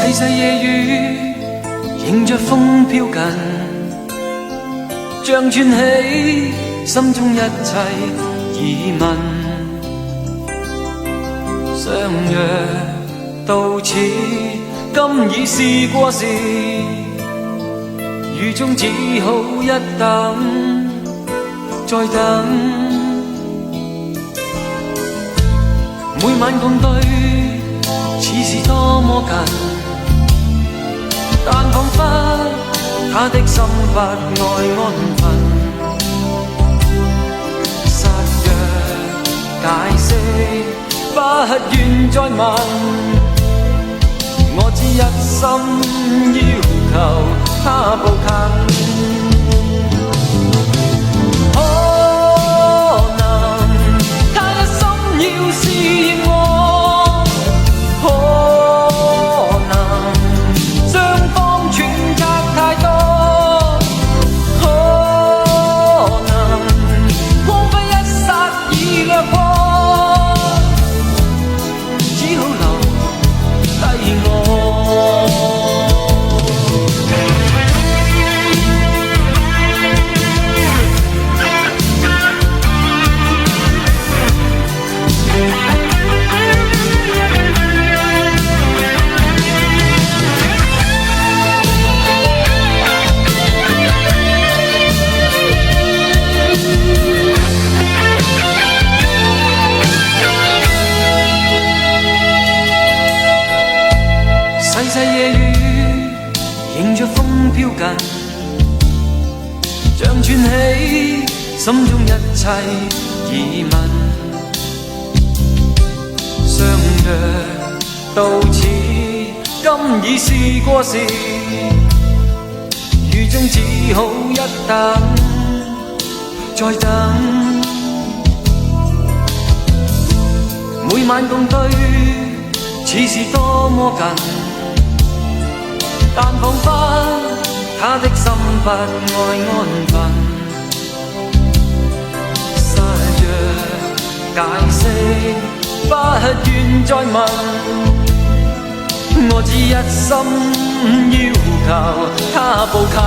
細細夜雨迎着風飄近，像串起心中一切疑問。相約到此，今已是過時，雨中只好一等再等。每晚共對，似是多麼近，但彷彿他的心不愛安分。失約解釋，不願再問，我只一心要求他步近。細細夜雨迎着風飄近，像串起心中一切疑問。相約到此，今已是過時，雨中只好一等再等。每晚共對，似是多麼近，但彷彿他的心不愛安分。失約解釋，不願再問，我只一心要求他步近。